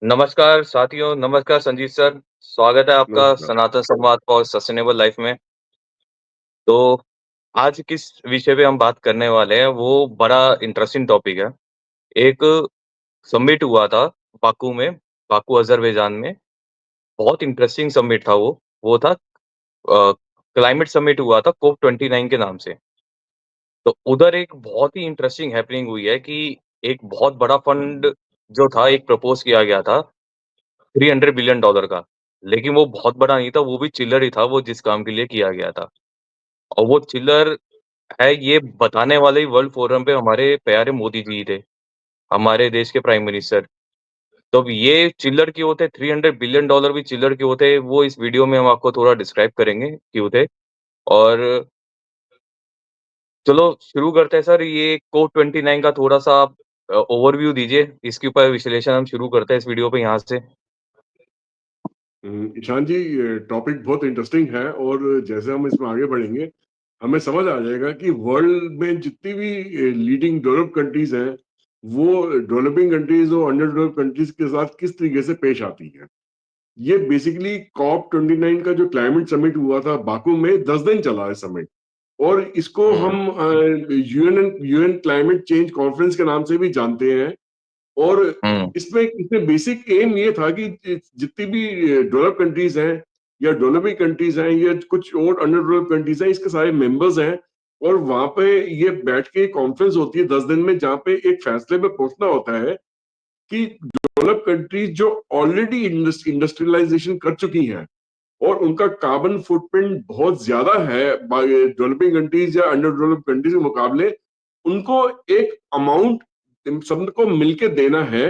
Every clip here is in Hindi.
नमस्कार साथियों, नमस्कार संजीत सर। स्वागत है आपका नमस्कार। सनातन संवाद फॉर सस्टेनेबल लाइफ में। तो आज किस विषय पे हम बात करने वाले हैं, वो बड़ा इंटरेस्टिंग टॉपिक है। एक समिट हुआ था बाकू में, बाकू अज़रबैजान में। बहुत इंटरेस्टिंग समिट था वो। वो था क्लाइमेट समिट हुआ था कोप 29 के नाम से। तो उधर एक बहुत ही इंटरेस्टिंग हैपनिंग हुई है कि एक बहुत बड़ा फंड जो था, एक प्रपोज़ किया गया था $300 बिलियन का। लेकिन वो बहुत बड़ा नहीं था, वो भी चिल्लर ही था, वो जिस काम के लिए किया गया था। और वो चिल्लर है, ये बताने वाले ही वर्ल्ड फोरम पे हमारे प्यारे मोदी जी ही थे, हमारे देश के प्राइम मिनिस्टर। तो अब ये चिल्लर क्यों थे, $300 बिलियन भी चिल्लर क्यों थे, वो इस वीडियो में हम आपको थोड़ा डिस्क्राइब करेंगे, क्यों थे। और चलो शुरू करते हैं सर, ये कोप 29 का थोड़ा-सा आप ओवरव्यू दीजिए, इसके ऊपर विश्लेषण हम शुरू करते हैं इस वीडियो पे यहाँ से। ईशान जी, ये टॉपिक बहुत इंटरेस्टिंग है और जैसे हम इसमें आगे बढ़ेंगे हमें समझ आ जाएगा कि वर्ल्ड में जितनी भी लीडिंग डेवलप कंट्रीज हैं वो डेवलपिंग कंट्रीज और अंडर डेवलप कंट्रीज के साथ किस तरीके से पेश आती हैं। ये बेसिकली कॉप 29 का जो क्लाइमेट समिट हुआ था बाकू में 10 दिन चला है समिट। और इसको हुँ, हम यूएन क्लाइमेट चेंज कॉन्फ्रेंस के नाम से भी जानते हैं। और हुँ, इसमें बेसिक एम ये था कि जितनी भी डेवलप कंट्रीज हैं या डेवलपिंग कंट्रीज हैं या कुछ और अंडर डेवलप कंट्रीज हैं, इसके सारे मेंबर्स हैं। और वहां पे ये बैठ के कॉन्फ्रेंस होती है 10 दिन में, जहाँ पे एक फैसले पे पहुंचना होता है कि डेवलप कंट्रीज जो ऑलरेडी इंडस्ट्रियलाइजेशन कर चुकी हैं और उनका कार्बन फुटप्रिंट बहुत ज्यादा है डेवलपिंग कंट्रीज या अंडर डेवलप कंट्रीज के मुकाबले, उनको एक अमाउंट सबको मिलके देना है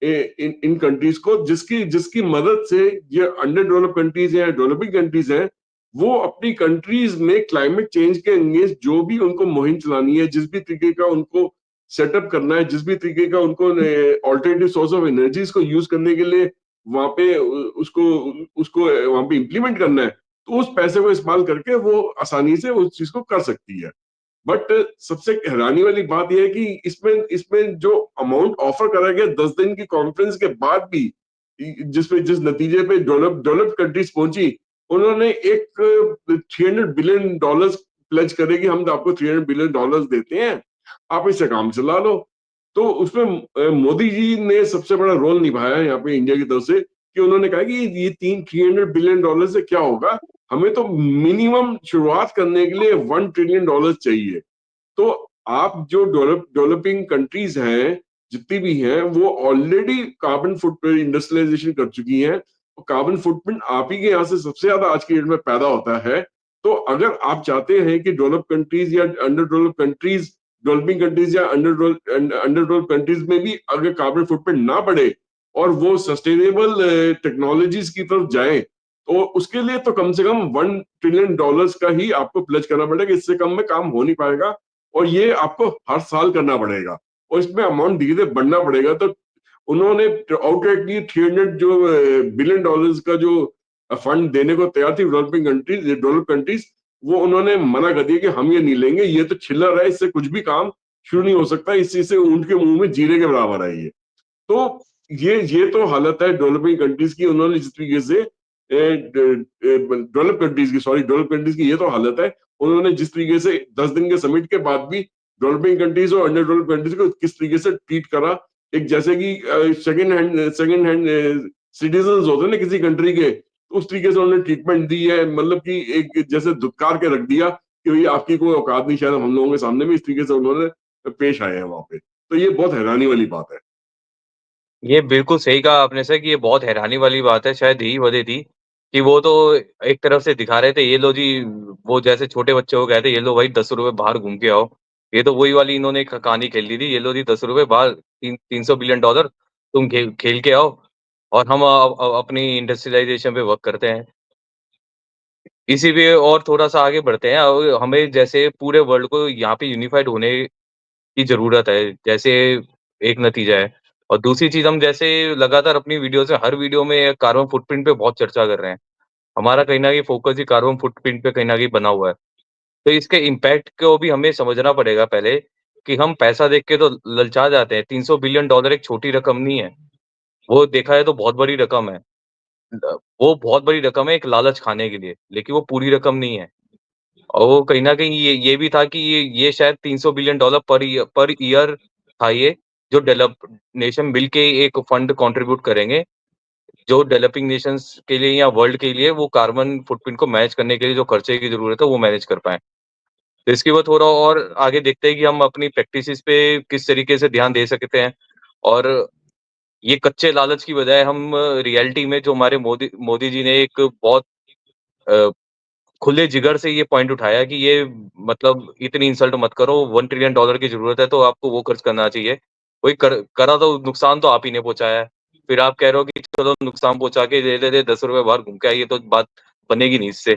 इन कंट्रीज को, जिसकी जिसकी मदद से ये अंडर डेवलप कंट्रीज या डेवलपिंग कंट्रीज हैं वो अपनी कंट्रीज में क्लाइमेट चेंज के अगेंस्ट जो भी उनको मुहिम चलानी है, जिस भी तरीके का उनको सेटअप करना है, जिस भी तरीके का उनको ऑल्टरनेटिव सोर्स ऑफ एनर्जीज को यूज करने के लिए वहां पे उसको उसको वहां पे इम्प्लीमेंट करना है, तो उस पैसे को इस्तेमाल करके वो आसानी से उस चीज को कर सकती है। बट सबसे हैरानी वाली बात यह है कि इसमें इसमें जो अमाउंट ऑफर करा गया 10 दिन की कॉन्फ्रेंस के बाद भी, जिस नतीजे पे डेवलप्ड कंट्रीज पहुंची, उन्होंने एक $300 बिलियन प्लेज करे कि हम आपको $300 बिलियन देते हैं, आप इससे काम चला लो। तो उसमें मोदी जी ने सबसे बड़ा रोल निभाया है यहाँ पे इंडिया की तरफ से, कि उन्होंने कहा कि ये तीन $300 बिलियन से क्या होगा, हमें तो मिनिमम शुरुआत करने के लिए $1 ट्रिलियन चाहिए। तो आप जो डेवलपिंग कंट्रीज हैं जितनी भी हैं वो ऑलरेडी कार्बन फुटप्रिंट इंडस्ट्रियलाइजेशन कर चुकी हैं, और कार्बन फुटप्रिंट आप ही के यहाँ से सबसे ज्यादा आज की डेट में पैदा होता है। तो अगर आप चाहते हैं कि डेवलप कंट्रीज या under develop countries, developing countries या अंडर डेवलप कंट्रीज में भी अगर कार्बन फुटप्रिंट ना बढ़े और वो सस्टेनेबल टेक्नोलॉजीज की तरफ जाएं, तो उसके लिए तो कम से कम $1 ट्रिलियन का ही आपको प्लेज करना पड़ेगा, इससे कम में काम हो नहीं पाएगा। और ये आपको हर साल करना पड़ेगा और इसमें अमाउंट धीरे धीरे बढ़ना पड़ेगा। तो उन्होंने आउटराइटली 300 जो $बिलियन का जो फंड देने को तैयार थी डेवलपिंग कंट्रीज, डेवलप कंट्रीज, वो उन्होंने मना कर दिया कि हम ये नहीं लेंगे, ये तो छिल्लर है, इससे कुछ भी काम शुरू नहीं हो सकता, इस चीज से ऊंट के मुंह में जीरे के बराबर है ये। तो ये तो हालत है डेवलपिंग कंट्रीज की। उन्होंने जिस तरीके से डेवलप कंट्रीज की, सॉरी, डेवलप कंट्रीज की ये तो हालत है, उन्होंने जिस तरीके से 10 दिन के समिट के बाद भी डेवलपिंग कंट्रीज और अंडर डेवलप कंट्रीज को किस तरीके से ट्रीट करा, एक जैसे कि सेकंड हैंड सिटीजन होते हैं ना किसी कंट्री के, तो उस तरीके से उन्होंने ट्रीटमेंट दी है, मतलब कि एक जैसे धुतकार के रख दिया कि भाई आपकी कोई औकात नहीं शायद हम लोगों के सामने में, इस तरीके से उन्होंने पेश आए हैं वहां पे। तो ये बहुत हैरानी वाली बात है। ये बिल्कुल सही कहा आपने सर कि ये बहुत हैरानी वाली बात है, शायद यही वजह थी कि वो तो एक तरफ से दिखा रहे थे, ये लो जी, वो जैसे छोटे बच्चों को कहते हैं, ये लो भाई ₹10 बाहर घूम के आओ। ये तो वही वाली इन्होंने एक कहानी खेल दी थी, ये लो जी ₹10 बाहर, 300 बिलियन डॉलर तुम खेल खेल के आओ और हम अपनी इंडस्ट्रियलाइज़ेशन पे वर्क करते हैं। इसी पे और थोड़ा-सा आगे बढ़ते हैं, हमें जैसे पूरे वर्ल्ड को यहाँ पे यूनिफाइड होने की ज़रूरत है, जैसे एक नतीजा है। और दूसरी चीज़, हम जैसे लगातार अपनी वीडियो से हर वीडियो में कार्बन फुटप्रिंट पे बहुत चर्चा कर रहे हैं। हमारा कहीं न कहीं फ़ोकस ही कार्बन फुटप्रिंट पे कहीं न कहीं बना हुआ है। तो इसके इम्पैक्ट को भी हमें समझना पड़ेगा पहले, कि हम पैसा देख के तो ललचा जाते हैं, $300 बिलियन एक छोटी रकम नहीं है। वो देखा है तो बहुत बड़ी रकम है। वो बहुत बड़ी रकम है एक लालच खाने के लिए, लेकिन वो पूरी रकम नहीं है। और वो कहीं न कहीं ये भी था कि ये शायद $300 बिलियन पर ईयर था ये, जो डेवलप नेशन मिल के एक फंड कंट्रीब्यूट करेंगे, जो डेवलपिंग नेशंस के लिए या वर्ल्ड के लिए वो कार्बन फुटप्रिंट को मैनेज करने के लिए जो खर्चे की ज़रूरत है, वो मैनेज कर पाएँ। तो इसके बाद थोड़ा और आगे देखते हैं कि हम अपनी प्रैक्टिसेज़ पे किस तरीके से ध्यान दे सकते हैं और ये कच्चे लालच की बजाय हम रियलिटी में जो हमारे मोदी मोदी जी ने एक बहुत अ, खुले जिगर से ये पॉइंट उठाया कि ये मतलब इतनी इंसल्ट मत करो, $1 ट्रिलियन डॉलर की ज़रूरत है तो आपको वो खर्च करना चाहिए। वही करा तो नुकसान तो आप ही ने पहुँचाया है। फिर आप कह रहे हो कि चलो नुकसान पहुँचा के दे दे, ₹10 बाहर घूम के आइए तो बात बनेगी नहीं इससे।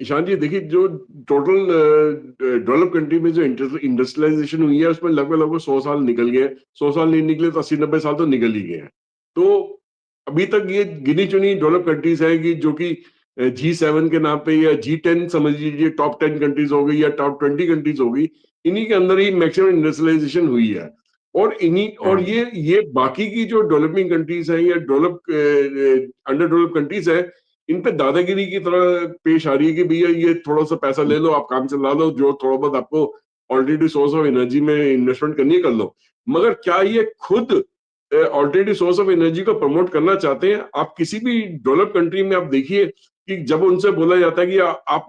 ईशान जी देखिए, जो टोटल डेवलप कंट्री में जो इंडस्ट्रियलाइजेशन हुई है उसमें लगभग लगभग 100 साल निकल गए। 100 साल नहीं निकले तो 80-90 साल तो निकल ही गए हैं। तो अभी तक ये गिनी चुनी डेवलप कंट्रीज है कि जो कि G7 के नाम पे या G10 समझ लीजिए, टॉप 10 कंट्रीज हो गई या टॉप 20 कंट्रीज हो गई, इन्हीं के अंदर ही मैक्सिमम इंडस्ट्रियलाइजेशन हुई है। और इन्हीं और हुँ। ये बाकी की जो डेवलपिंग कंट्रीज हैं या अंडर डेवलप कंट्रीज है, इन पे दादागिरी की तरह पेश आ रही है कि भैया ये थोड़ा-सा पैसा ले लो, आप काम चला लो, जो थोड़ा बहुत आपको ऑलरेडी सोर्स ऑफ एनर्जी में इन्वेस्टमेंट करनी है कर लो। मगर क्या ये खुद ऑल्टरनेटिव सोर्स ऑफ एनर्जी को प्रमोट करना चाहते हैं? आप किसी भी डेवलप्ड कंट्री में आप देखिए कि जब उनसे बोला जाता है कि आप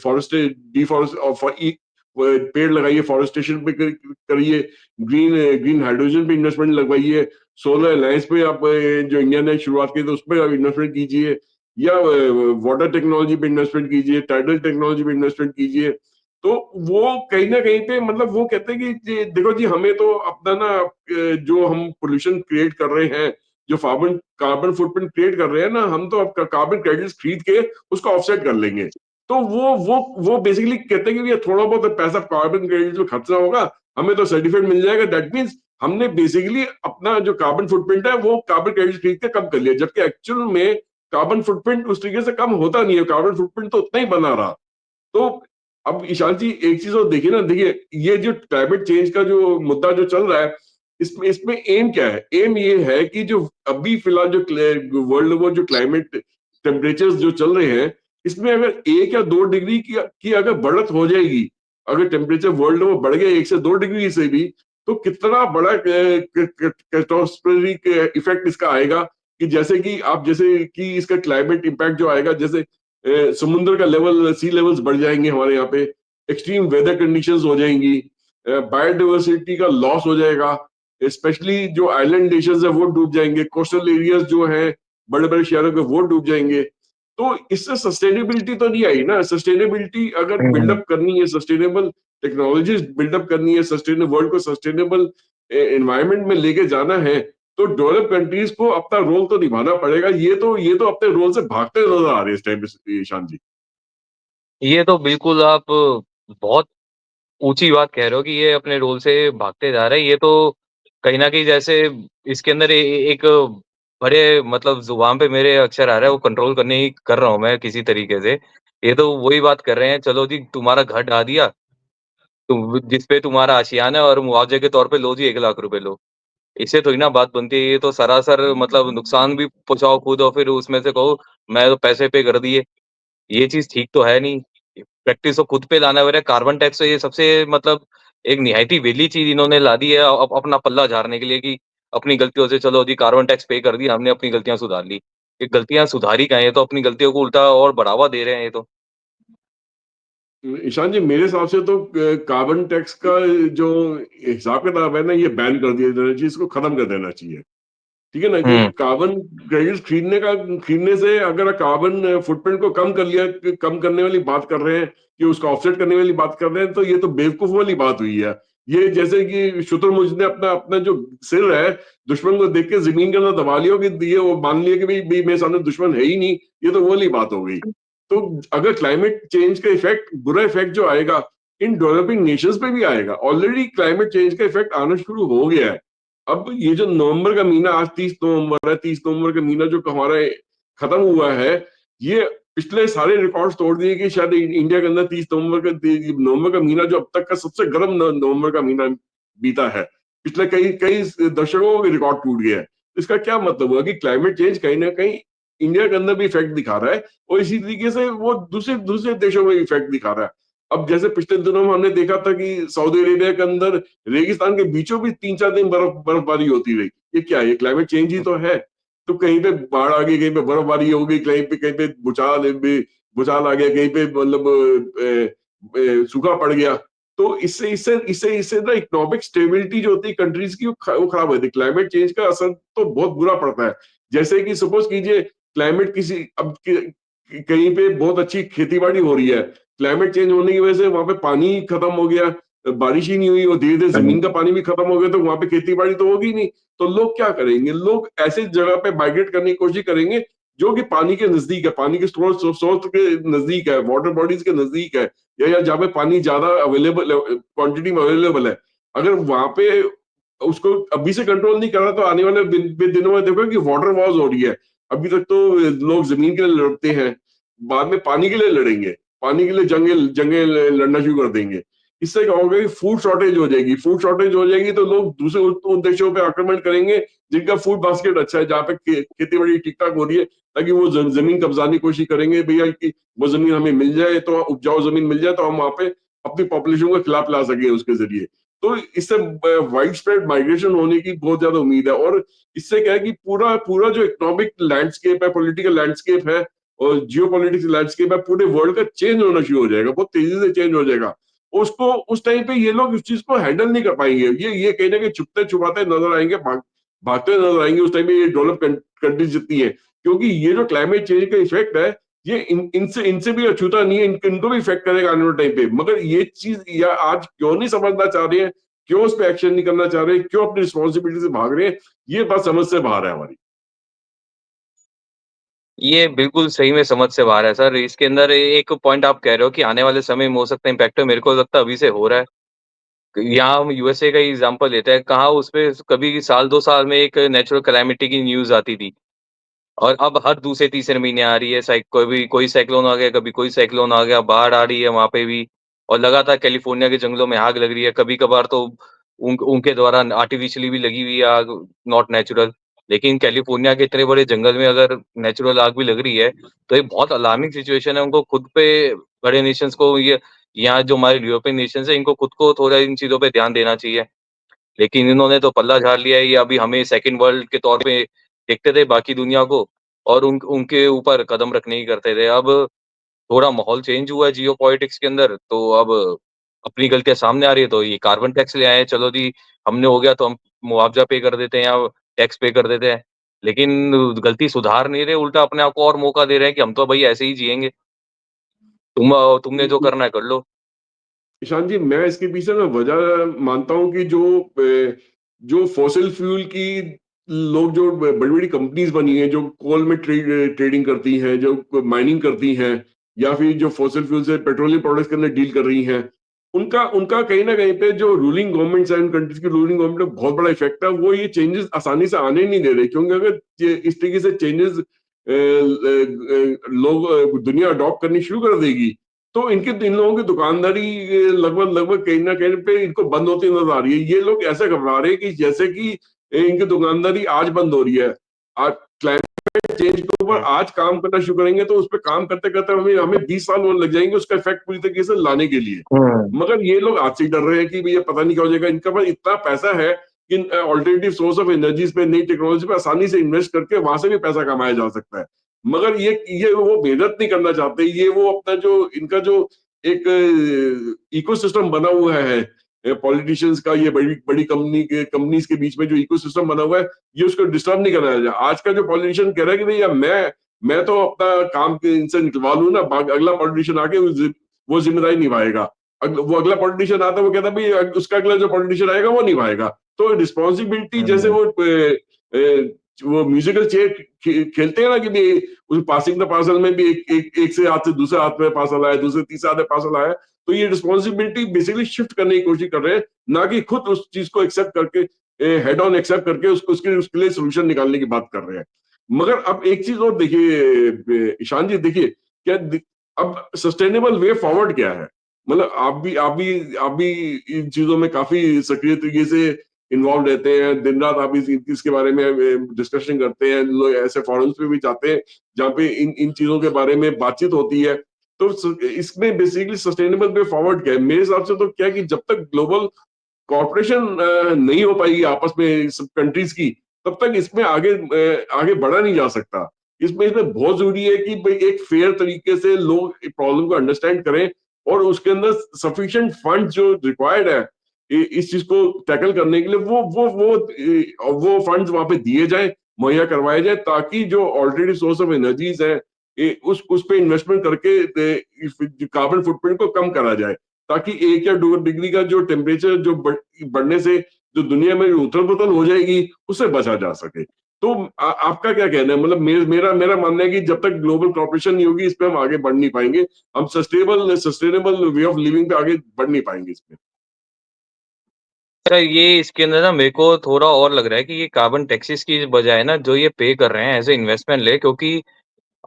फॉरेस्ट डिफॉरेस्ट पेड़ लगाइए, फॉरेस्टेशन पे करिए, ग्रीन हाइड्रोजन पे इन्वेस्टमेंट लगवाइए, सोलर अलायंस पे आप जो इंडिया ने शुरुआत की, तो उस पे आप इन्वेस्टमेंट कीजिए, या वाटर टेक्नोलॉजी पे इन्वेस्टमेंट कीजिए, टाइडल टेक्नोलॉजी पे इन्वेस्टमेंट कीजिए। तो वो कहीं न कहीं पे मतलब वो कहते हैं कि जी देखो जी, हमें तो अपना ना जो हम पॉल्यूशन क्रिएट कर रहे हैं, जो कार्बन कार्बन फुटप्रिंट क्रिएट कर रहे हैं ना, हम तो अब कार्बन क्रेडिट्स खरीद के उसको ऑफसेट कर लेंगे। तो वो बेसिकली कहते हैं कि भैया थोड़ा बहुत पैसा कार्बन क्रेडिट्स में खर्चना होगा, हमें तो सर्टिफिकेट मिल जाएगा, दैट मीन्स हमने बेसिकली अपना जो कार्बन फुटप्रिंट है वो कार्बन क्रेडिट्स खरीद के कम कर लिया। जबकि एक्चुअल में कार्बन फुटप्रिंट उस तरीके से कम होता नहीं है, कार्बन फुटप्रिंट तो उतना ही बना रहा। तो अब ईशान जी एक चीज और देखिए ना, देखिए ये जो क्लाइमेट चेंज का जो मुद्दा जो चल रहा है, इसमें इसमें एम क्या है? एम ये है कि जो अभी फिलहाल जो वर्ल्ड ओवर जो क्लाइमेट टेम्परेचर्स जो चल रहे हैं, इसमें अगर 1 या 2 डिग्री की अगर बढ़त हो जाएगी, अगर टेम्परेचर वर्ल्ड ओवर बढ़ गया 1 से 2 डिग्री से भी, तो कितना बड़ा कैटास्ट्रोफिक इफेक्ट इसका आएगा। कि जैसे कि इसका क्लाइमेट इम्पैक्ट जो आएगा, जैसे समुद्र का लेवल, सी लेवल्स बढ़ जाएंगे हमारे यहाँ पे, एक्सट्रीम वेदर कंडीशंस हो जाएंगी, बायोडाइवर्सिटी का लॉस हो जाएगा, स्पेशली जो आइलैंड नेशंस है वो डूब जाएंगे, कोस्टल एरियाज जो है बड़े बड़े शहरों के वो डूब जाएंगे। तो इससे सस्टेनेबिलिटी तो नहीं आई ना। सस्टेनेबिलिटी अगर हुँ। बिल्डअप करनी है, सस्टेनेबल टेक्नोलॉजीज बिल्डअप करनी है, सस्टेनेबल वर्ल्ड को सस्टेनेबल एनवायरनमेंट में लेके जाना है, तो डेवलप कंट्रीज को अपना रोल तो निभाना पड़ेगा। ये तो अपने रोल से भागते नजर आ रहे हैं इस टाइम पे ईशान जी। ये तो बिल्कुल आप बहुत ऊँची बात कह रहे हो कि ये अपने रोल से भागते जा रहे हैं। ये तो कहीं न कहीं जैसे इसके अंदर एक बड़े मतलब ज़ुबान पे मेरे अक्षर आ रहा है, वो कंट्रोल करने की कर रहा हूँ मैं किसी तरीके से। ये तो वही बात कर रहे हैं, चलो जी तुम्हारा घर ढा दिया, तुम जिस पे तुम्हारा आशियाना है और मुआवज़े के तौर पे लो जी ₹1,00,000 लो। इससे थोड़ी ना बात बनती है, ये तो सरासर मतलब नुकसान भी पहुँचाओ खुद और फिर उसमें से कहो मैं तो पैसे पे कर दिए। ये चीज़ ठीक तो है नहीं। प्रैक्टिस तो खुद पे लाना है, मेरा कार्बन टैक्स तो ये सबसे मतलब एक निहायती विली चीज़ इन्होंने ला दी है अपना पल्ला झाड़ने के लिए कि अपनी गलतियों से चलो जी कार्बन टैक्स पे कर दिया, हमने अपनी गलतियाँ सुधार ली। ये गलतियाँ सुधारी कहाँ है, ये तो अपनी गलतियों को उल्टा और बढ़ावा दे रहे हैं ये तो। ईशान जी मेरे हिसाब से तो कार्बन टैक्स का जो हिसाब किताब है ना, ये बैन कर दिया जाना चाहिए, इसको खत्म कर देना चाहिए। ठीक है ना, कि हुँ, कार्बन क्रेडिट्स खरीदने से अगर कार्बन फुटप्रिंट को कम कर लिया, कम करने वाली बात कर रहे हैं, कि उसका ऑफसेट करने वाली बात कर रहे हैं, तो ये तो बेवकूफ वाली बात हुई है। ये जैसे कि शुतुरमुर्ग ने अपना अपना जो सिर है दुश्मन को देख के जमीन के अंदर दबा लिया, कि ये वो मान लिया कि भाई मेरे सामने दुश्मन है ही नहीं। ये तो वो वाली बात हो गई। तो अगर क्लाइमेट चेंज का इफेक्ट, बुरा इफेक्ट जो आएगा इन डेवलपिंग नेशंस पे भी आएगा। ऑलरेडी क्लाइमेट चेंज का इफेक्ट आना शुरू हो गया है। अब ये जो नवंबर का महीना, आज 30 नवंबर है, 30 नवंबर का महीना जो हमारा खत्म हुआ है, ये पिछले सारे रिकॉर्ड्स तोड़ दिए कि शायद इंडिया के अंदर 30 नवंबर का महीना जो अब तक का सबसे गर्म नवंबर का महीना बीता है। पिछले कई कई दशकों का रिकॉर्ड टूट गया है। इसका क्या मतलब हुआ कि क्लाइमेट चेंज कहीं ना कहीं इंडिया के अंदर भी इफेक्ट दिखा रहा है, और इसी तरीके से वो दूसरे दूसरे देशों में इफेक्ट दिखा रहा है। अब जैसे पिछले दिनों में हमने देखा था कि सऊदी अरेबिया के अंदर रेगिस्तान के बीचों बीच 3-4 दिन बर्फबारी होती रही। ये क्या है? ये क्लाइमेट चेंज ही तो है। तो कहीं पे बाढ़ आ गई, कहीं पे बर्फबारी हो गई, कहीं पे भूचाल आ गया, कहीं पे मतलब सूखा पड़ गया। तो इससे इससे इससे इससे ना इकोनॉमिक स्टेबिलिटी जो होती है कंट्रीज की, वो खराब होती है। क्लाइमेट चेंज का असर तो बहुत बुरा पड़ता है। जैसे कि सपोज कीजिए, क्लाइमेट किसी अब कहीं पे बहुत अच्छी खेती बाड़ी हो रही है, क्लाइमेट चेंज होने की वजह से वहां पे पानी खत्म हो गया, बारिश ही नहीं हुई, और धीरे धीरे हाँ जी। जमीन का पानी भी खत्म हो गया, तो वहां पे खेती बाड़ी तो होगी नहीं। तो लोग क्या करेंगे? लोग ऐसे जगह पे माइग्रेट करने की कोशिश करेंगे जो कि पानी के नजदीक है, पानी के स्रोत के नजदीक है, वाटर बॉडीज के नजदीक है, या जहाँ पे पानी ज्यादा अवेलेबल क्वांटिटी में अवेलेबल है। अगर वहां पे उसको अभी से कंट्रोल नहीं करा, तो आने वाले दिनों में देखो कि वाटर वॉर्स हो रही है। अभी तक तो लोग जमीन के लिए लड़ते हैं, बाद में पानी के लिए लड़ेंगे, पानी के लिए जंगे जंगे लड़ना शुरू कर देंगे। इससे क्या होगा कि फूड शॉर्टेज हो जाएगी, फूड शॉर्टेज हो जाएगी तो लोग दूसरे उन देशों पे आक्रमण करेंगे जिनका फूड बास्केट अच्छा है, जहाँ पे खेती बाड़ी ठीक ठाक हो रही है, ताकि वो जमीन कब्जाने की कोशिश करेंगे, भैया कि वो जमीन हमें मिल जाए, तो उपजाऊ जमीन मिल जाए, तो हम वहां पे अपनी पॉपुलेशन को खिलाफ ला सके उसके जरिए। तो इससे वाइड स्प्रेड माइग्रेशन होने की बहुत ज्यादा उम्मीद है, और इससे क्या है कि पूरा पूरा जो इकोनॉमिक लैंडस्केप है, पॉलिटिकल लैंडस्केप है, और जियो पॉलिटिक्स लैंडस्केप है, पूरे वर्ल्ड का चेंज होना शुरू हो जाएगा, बहुत तेजी से चेंज हो जाएगा। उसको उस टाइम पे ये लोग उस चीज को हैंडल नहीं कर पाएंगे। ये कहीं ना कहीं छुपते छुपाते नजर आएंगे, भागते नजर आएंगे उस टाइम पे, ये डेवलप कंट्रीज जितनी है। क्योंकि ये जो क्लाइमेट चेंज का इफेक्ट है, ये इनसे इनसे भी अछूता नहीं है, इनको भी इफेक्ट करेगा आने वाले टाइम पे। मगर ये चीज या आज क्यों नहीं समझना चाह रहे हैं, क्यों उस पर एक्शन नहीं करना चाह रहे हैं, क्यों अपनी रिस्पॉन्सिबिलिटी से भाग रहे हैं, ये बात समझ से बाहर है हमारी। ये बिल्कुल सही में समझ से बाहर है सर। इसके अंदर एक पॉइंट आप कह रहे हो कि आने वाले समय में हो सकता है इम्पैक्ट, मेरे को लगता है अभी से हो रहा है। यहाँ हम यूएसए का ही एग्ज़ाम्पल लेते हैं, कहाँ उसपे कभी साल 2 साल में एक नेचुरल कैलामिटी की न्यूज़ आती थी। और अब हर दूसरे-तीसरे महीने आ रही है, कभी कोई साइक्लोन आ गया, कभी कोई साइक्लोन आ गया, बाढ़ आ रही है वहाँ पे भी, और लगातार कैलिफ़ोर्निया के जंगलों में आग लग रही है। कभी-कभार तो उनके द्वारा आर्टिफ़िशियली भी लगी हुई है आग, नॉट नेचुरल। लेकिन कैलिफ़ोर्निया के इतने बड़े जंगल में अगर नेचुरल आग भी लग रही है, तो ये बहुत अलार्मिंग सिचुएशन है। उनको खुद पे, बड़े नेशंस को, ये यहाँ जो हमारे यूरोपियन नेशंस हैं, इनको खुद को थोड़ा इन चीज़ों पे ध्यान देना चाहिए। लेकिन इन्होंने तो पल्ला झाड़ लिया है, ये अभी हमें सेकंड वर्ल्ड के तौर पे देखते थे बाकी दुनिया को, और उनके ऊपर कदम रखने की करते थे। अब थोड़ा माहौल चेंज हुआ है जियोपॉलिटिक्स के अंदर, तो अब अपनी गलतियाँ सामने आ रही है, तो ये कार्बन टैक्स ले आए हैं, चलो जी, हमने हो गया तो हम मुआवज़ा पे कर देते हैं या टैक्स पे कर देते हैं। लेकिन गलती सुधार नहीं रहे, उल्टा अपने आप को और मौका दे रहे हैं कि हम तो भई ऐसे ही जिएँगे, तुमने जो बिल्कुल करना है कर लो। ईशान जी, मैं इसके पीछे ना वजह मानता हूँ कि जो फॉसिल फ्यूल की लोग, जो बड़ी बड़ी कंपनीज बनी हैं, जो कोल में ट्रेडिंग करती हैं, जो माइनिंग करती हैं, या फिर जो फॉसिल फ्यूल से पेट्रोलियम प्रोडक्ट्स के अंदर डील कर रही हैं, उनका उनका कहीं ना कहीं पे जो रूलिंग गवर्नमेंट्स हैं, उन कंट्रीज की रूलिंग गवर्नमेंट में बहुत बड़ा इफेक्ट है। वो ये चेंजेस आसानी से आने नहीं दे रहे, क्योंकि अगर इस तरीके से चेंजेस लोग दुनिया अडॉप्ट करनी शुरू कर देगी, तो इन लोगों की दुकानदारी लगभग लगभग कहीं ना कहीं पे इनको बंद होती नजर आ रही है। ये लोग ऐसे घबरा रहे हैं कि जैसे कि इनकी दुकानदारी आज बंद हो रही है। आज क्लाइमेट चेंज के ऊपर हुँ, आज काम करना शुरू करेंगे, तो उस पर काम करते करते हमें हमें 20 साल और लग जाएंगे उसका इफेक्ट पूरी तरीके से लाने के लिए। हुँ। मगर ये लोग आज से ही डर रहे हैं कि भैया पता नहीं क्या हो जाएगा। इनका पास इतना पैसा है कि ऑल्टरनेटिव सोर्स ऑफ एनर्जीज पे, नई टेक्नोलॉजी पे आसानी से इन्वेस्ट करके वहां से भी पैसा कमाया जा सकता है। मगर ये वो मेहनत नहीं करना चाहते। ये वो अपना जो इनका जो एक इकोसिस्टम बना हुआ है पॉलिटिशियंस का, ये बड़ी बड़ी कंपनीज के बीच में जो इकोसिस्टम बना हुआ है, ये उसको डिस्टर्ब नहीं करना चाहिए। आज का जो पॉलिटिशियन कह रहा है कि भैया मैं तो अपना काम इनसे निकलवा लूं ना, अगला पॉलिटिशियन आके वो जिम्मेदारी निभाएगा। वो अगला पॉलिटिशियन आता है, वो कहता है भाई उसका अगला जो पॉलिटिशियन आएगा वो निभाएगा। तो रिस्पॉन्सिबिलिटी, जैसे हुँ, वो म्यूजिकल चेयर खेलते हैं ना, कि भी उस पासिंग द पार्सल में भी एक से हाथ से दूसरे हाथ में पार्सल आया, दूसरे तीसरे हाथ में पार्सल आया। तो ये रिस्पॉन्सिबिलिटी बेसिकली शिफ्ट करने की कोशिश कर रहे हैं, ना कि खुद उस चीज को एक्सेप्ट करके, हेड ऑन एक्सेप्ट करके उसके लिए सोल्यूशन निकालने की बात कर रहे हैं। मगर अब एक चीज और देखिए ईशान जी, देखिए अब सस्टेनेबल वे फॉरवर्ड क्या है? मतलब आप भी इन चीजों में काफी सक्रिय तरीके से इन्वॉल्व रहते हैं, दिन रात आप इसके बारे में डिस्कशन करते हैं, लोग ऐसे फोरम्स पे भी जाते हैं जहाँ पे इन इन चीजों के बारे में बातचीत होती है। तो इसमें बेसिकली सस्टेनेबल वे फॉरवर्ड क्या है मेरे हिसाब से, तो क्या है कि जब तक ग्लोबल कॉर्पोरेशन नहीं हो पाएगी आपस में सब कंट्रीज की, तब तक इसमें आगे बढ़ा नहीं जा सकता। इसमें बहुत जरूरी है कि भाई एक फेयर तरीके से लोग प्रॉब्लम को अंडरस्टैंड करें और उसके अंदर सफिशिएंट फंड जो रिक्वायर्ड है इस चीज को टैकल करने के लिए, वो फंड्स वहां पे दिए जाए, मुहैया करवाए जाए, ताकि जो ऑल्टरनेटिव सोर्स ऑफ एनर्जीज है उस पे इन्वेस्टमेंट करके कार्बन फुटप्रिंट को कम करा जाए, ताकि 1 या 2 डिग्री का जो टेम्परेचर जो बढ़ने से जो दुनिया में उथल पुथल हो जाएगी उससे बचा जा सके। तो आपका क्या कहना है? मतलब मेरा मेरा मानना है कि जब तक ग्लोबल कॉर्पोरेशन नहीं होगी इस पे हम आगे बढ़ नहीं पाएंगे, हम सस्टेनेबल वे ऑफ लिविंग पे आगे बढ़ नहीं पाएंगे इसमें। अच्छा, ये इसके अंदर ना मेरे को थोड़ा और लग रहा है कि ये कार्बन टैक्सेस की बजाय ना जो ये पे कर रहे हैं एज़ अ इन्वेस्टमेंट ले, क्योंकि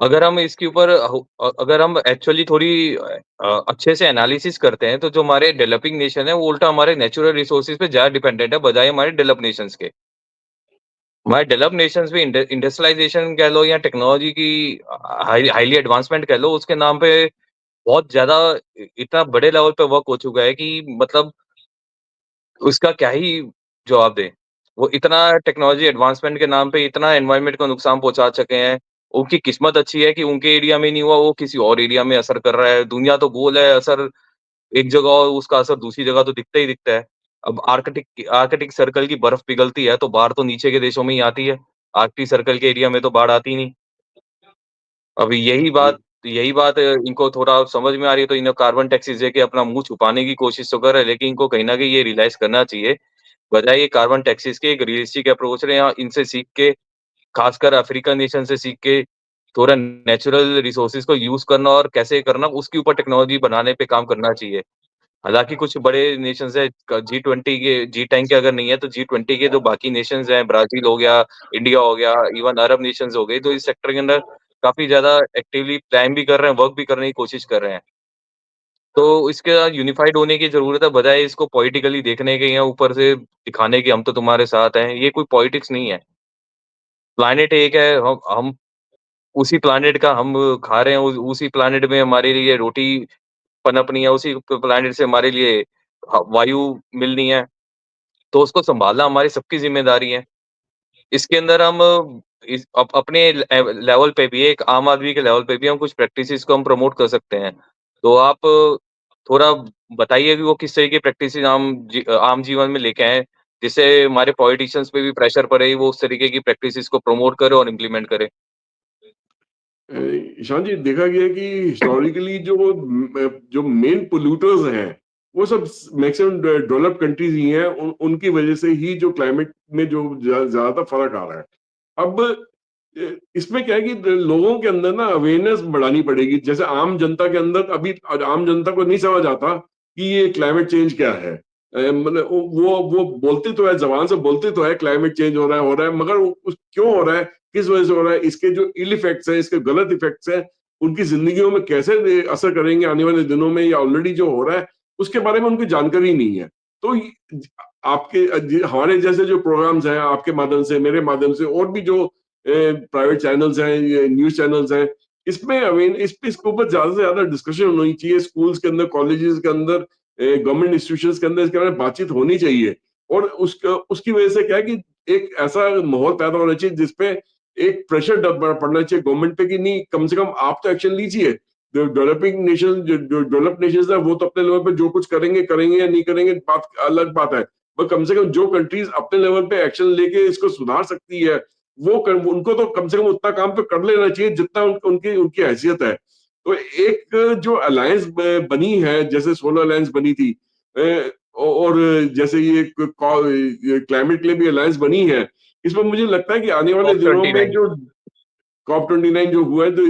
अगर हम इसके ऊपर अगर हम एक्चुअली थोड़ी अच्छे से एनालिसिस करते हैं, तो जो हमारे डेवलपिंग नेशन है, वो उल्टा हमारे नेचुरल रिसोर्सेज़ पे ज़्यादा डिपेंडेंट है, बजाय हमारे डेवलप्ड नेशंस के। हमारे डेवलप्ड नेशंस में इंडस्ट्रियलाइज़ेशन कह लो या टेक्नोलॉजी की हाईली एडवांसमेंट कह लो, उसके नाम पे बहुत ज़्यादा इतना बड़े लेवल पे वर्क हो चुका है कि मतलब उसका क्या ही जवाब दें। वो इतना टेक्नोलॉजी एडवांसमेंट के नाम पे इतना एनवायरनमेंट को नुकसान पहुँचा चुके हैं। उनकी किस्मत अच्छी है कि उनके एरिया में नहीं हुआ, वो किसी और एरिया में असर कर रहा है। दुनिया तो गोल है, असर एक जगह और उसका असर दूसरी जगह तो दिखता ही दिखता है। अब आर्कटिक आर्कटिक सर्कल की बर्फ पिघलती है, तो बाढ़ तो नीचे के देशों में ही आती है। आर्कटिक सर्कल के एरिया में तो बाढ़ आती नहीं। अब यही बात इनको थोड़ा समझ में आ रही है, तो इन्हें कार्बन टैक्सेस देके अपना मुँह छुपाने की कोशिश तो कर रहे हैं, लेकिन इनको कहीं न कहीं ये रियलाइज़ करना चाहिए, बजाय ये कार्बन टैक्सेस के एक रियलिस्टिक अप्रोच रहे हैं, इनसे सीख के, खासकर अफ्रीकन नेशन से सीख के, थोड़ा नेचुरल रिसोर्सेज़ को यूज़ करना और कैसे करना, उसके ऊपर टेक्नोलॉजी बनाने पे काम करना चाहिए। हालाँकि कुछ बड़े नेशंस हैं, क जी20 के जी10 के अगर नहीं है, तो जी20 के जो बाकी नेशंस हैं, ब्राज़ील हो गया, इंडिया हो गया, इवन अरब नेशंस हो गए, तो इस सेक्टर के अंदर काफ़ी ज़्यादा एक्टिवली प्लान भी कर रहे हैं, वर्क भी करने की कोशिश कर रहे हैं। तो इसके साथ यूनिफाइड होने की ज़रूरत है, बजाय इसको पॉलिटिकली देखने के या ऊपर से दिखाने के हम तो तुम्हारे साथ हैं, ये कोई पॉलिटिक्स नहीं है। प्लैनेट एक है, हम उसी प्लैनेट का हम खा रहे हैं, उसी प्लैनेट में हमारे लिए रोटी पनपनी है, उसी प्लैनेट से हमारे लिए वायु मिलनी है, तो उसको सँभालना हमारी सबकी ज़िम्मेदारी है। इसके अंदर हम इस अपने लेवल पे भी एक आम आदमी के लेवल पे भी हम कुछ प्रैक्टिसेज़ को हम प्रमोट कर सकते हैं। तो आप थोड़ा बताइए कि वो किस तरह की प्रैक्टिसेज़ आम जीवन में लेके आएँ, जिससे हमारे पॉलिटिशियंस पे भी प्रेशर पड़े, वो उस तरीके की प्रैक्टिसेज़ को प्रमोट करें और इम्प्लीमेंट करें। ईशान जी, देखा गया है कि हिस्टोरिकली जो मेन पोल्यूटर्स हैं वो सब मैक्सिमम डेवलप्ड कंट्रीज ही हैं, उनकी वजह से ही जो क्लाइमेट में जो ज्यादातर फर्क आ रहा है। अब इसमें क्या है कि लोगों के अंदर ना अवेयरनेस बढ़ानी पड़ेगी। जैसे आम जनता के अंदर अभी आम जनता को नहीं समझ आता कि ये क्लाइमेट चेंज क्या है। मतलब वो बोलते तो है, जबान से बोलते तो है क्लाइमेट चेंज हो रहा है, मगर क्यों हो रहा है, किस वजह से हो रहा है, इसके जो इल इफेक्ट्स हैं, इसके गलत इफेक्ट्स हैं, उनकी जिंदगियों में कैसे असर करेंगे आने वाले दिनों में, या ऑलरेडी जो हो रहा है उसके बारे में उनकी जानकारी नहीं है। तो हमारे जैसे जो प्रोग्राम्स हैं, आपके माध्यम से, मेरे माध्यम से, और भी जो प्राइवेट चैनल्स हैं, ये न्यूज चैनल्स हैं, इसमें अवेन इसके ऊपर ज्यादा से ज्यादा डिस्कशन होनी चाहिए। स्कूल्स के अंदर, कॉलेजेस के अंदर, गवर्नमेंट इंस्टीट्यूशंस के अंदर इसके बारे में बातचीत होनी चाहिए। और उसकी वजह से क्या है कि एक ऐसा माहौल पैदा होना चाहिए जिसपे एक प्रेशर पड़ना चाहिए गवर्नमेंट पे कि नहीं, कम से कम आप तो एक्शन लीजिए। जो डेवलपिंग नेशन, जो डेवलप्ड नेशंस है, वो तो अपने लेवल पे जो कुछ करेंगे करेंगे या नहीं करेंगे, बात अलग बात है। पर कम से कम जो कंट्रीज अपने लेवल पे एक्शन लेके इसको सुधार सकती है, उनको तो कम से कम उतना काम तो कर लेना चाहिए जितना उनकी उनकी हैसियत है। तो एक जो अलायंस बनी है, जैसे सोलर अलायंस बनी थी, और जैसे ये क्लाइमेट के लिए भी अलायंस बनी है, इसमें मुझे लगता है कि आने वाले कॉप दिनों में 29। जो COP29 जो हुआ है, तो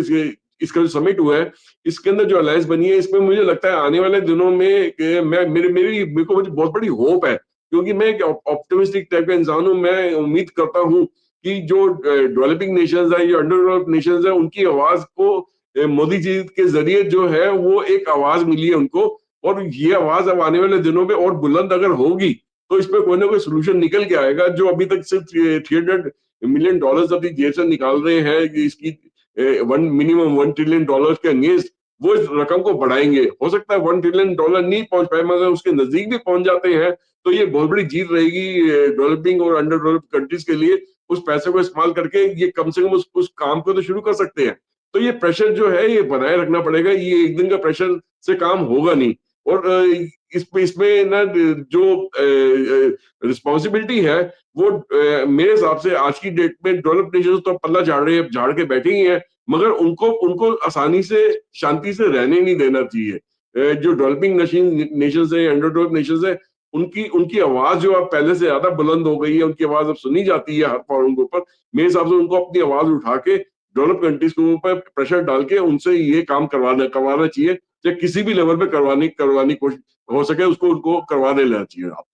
इसका जो समिट हुआ है, इसके अंदर जो अलायंस बनी है, इसमें मुझे लगता है आने वाले दिनों में मेरे को मुझे बहुत बड़ी होप है, क्योंकि मैं एक ऑप्टिमिस्टिक टाइप का इंसान हूँ। मैं उम्मीद करता हूँ कि जो डेवलपिंग नेशंस है या अंडर डेवलप्ड नेशंस है, उनकी आवाज को मोदी जी के जरिए जो है वो एक आवाज मिली है उनको, और ये आवाज अब आने वाले दिनों में और बुलंद अगर होगी तो इसमें कोई ना कोई सॉल्यूशन निकल के आएगा। जो अभी तक सिर्फ $300 अपनी जेब से निकाल रहे हैं कि इसकी 1 ट्रिलियन डॉलर के अगेंस्ट, वो इस रकम को बढ़ाएंगे। हो सकता है $1 ट्रिलियन नहीं पहुंच पाए, मगर उसके नजदीक भी पहुंच जाते हैं तो ये बहुत बड़ी जीत रहेगी डेवलपिंग और अंडर डेवलप्ड कंट्रीज के लिए। उस पैसे को इस्तेमाल करके ये कम से कम उस काम को तो शुरू कर सकते हैं। तो ये प्रेशर जो है ये बनाए रखना पड़ेगा, ये एक दिन का प्रेशर से काम होगा नहीं। और इसमें ना जो रिस्पॉन्सिबिलिटी है वो मेरे हिसाब से आज की डेट में डेवलप्ड नेशन तो पल्ला झाड़ के बैठे ही हैं, मगर उनको उनको आसानी से शांति से रहने नहीं देना चाहिए। जो डेवलपिंग नेशन है, अंडर डेवलप्ड नेशन है, उनकी उनकी आवाज जो अब पहले से ज्यादा बुलंद हो गई है, उनकी आवाज अब सुनी जाती है हर फोरम के ऊपर। मेरे हिसाब से उनको अपनी आवाज उठा के डेवलप कंट्रीज के ऊपर प्रेशर डाल के उनसे ये काम करवाना करवाना चाहिए, चाहे किसी भी लेवल पे करवानी करवानी कोशिश हो सके उसको उनको करवा देना चाहिए आप।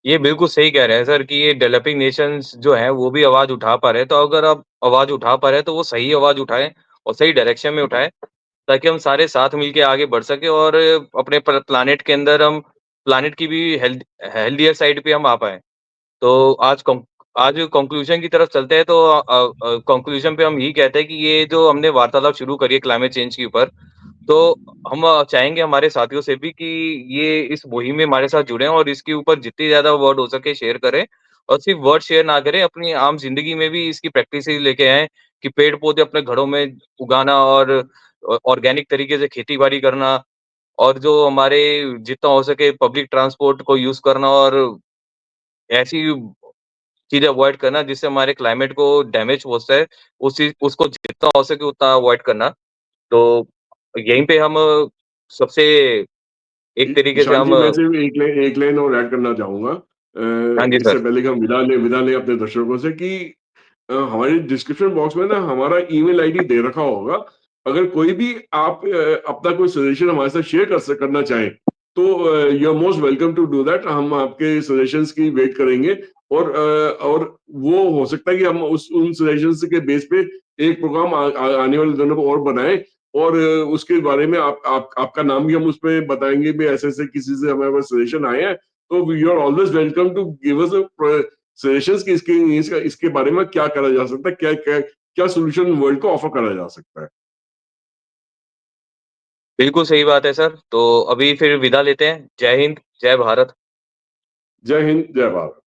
ये बिल्कुल सही कह रहे हैं सर कि ये डेवलपिंग नेशंस जो हैं, वो भी आवाज़ उठा पा रहे हैं। तो अगर आप आवाज़ उठा पा रहे हैं, तो वो सही आवाज़ उठाएँ और सही डायरेक्शन में उठाएँ, ताकि हम सारे साथ मिलके आगे बढ़ सकें और अपने प्लैनेट के अंदर हम प्लैनेट की भी हेल्थियर साइड पे हम आ पाएँ। तो आज कंक्लूजन की तरफ चलते हैं, तो कंक्लूजन पे हम यही कहते हैं कि ये जो हमने वार्तालाप शुरू करी है क्लाइमेट चेंज के ऊपर, तो हम चाहेंगे हमारे साथियों से भी कि ये इस मुहिम में हमारे साथ जुड़ें और इसके ऊपर जितनी ज़्यादा वर्ड हो सके शेयर करें और सिर्फ वर्ड शेयर ना करें, अपनी आम ज़िंदगी में भी इसकी प्रैक्टिसेज़ लेके आएँ कि पेड़-पौधे अपने घरों में उगाना और ऑर्गेनिक तरीके से खेती-बाड़ी करना और जो हमारे जितना हो सके पब्लिक ट्रांसपोर्ट को यूज़ करना और ऐसी चीज़ें अवॉइड करना जिससे हमारे क्लाइमेट को डैमेज पहुँचता है, उसको जितना हो सके उतना अवॉइड करना। तो यहीं पे हम सबसे एक तरीके से ईशान हम जी, मैं सिर्फ एक लाइन और ऐड करना चाहूंगा हाँ जी इससे सर। पहले कि हम विदा लें अपने दर्शकों से, कि हमारे डिस्क्रिप्शन बॉक्स में ना हमारा ईमेल आईडी दे रखा होगा। अगर कोई भी आप अपना कोई सजेशन हमारे साथ शेयर करना चाहें, तो you are most welcome to do that. हम आपके सजेशंस की वेट करेंगे। और वो हो सकता है कि हम उस उन सजेशंस के बेस पे एक प्रोग्राम आने वाले दिनों में और बनाएं। और उसके बारे में आपका नाम भी हम उस पे बताएंगे भी, ऐसे ऐसे किसी से हमारे पास सजेशन आए हैं। तो you are always welcome to give us suggestions कि इसके बारे में क्या करा जा सकता है, क्या क्या क्या सोल्यूशन वर्ल्ड को ऑफर करा जा सकता है। बिल्कुल सही बात है सर। तो अभी फिर विदा लेते हैं। जय हिंद, जय भारत। जय हिंद, जय भारत।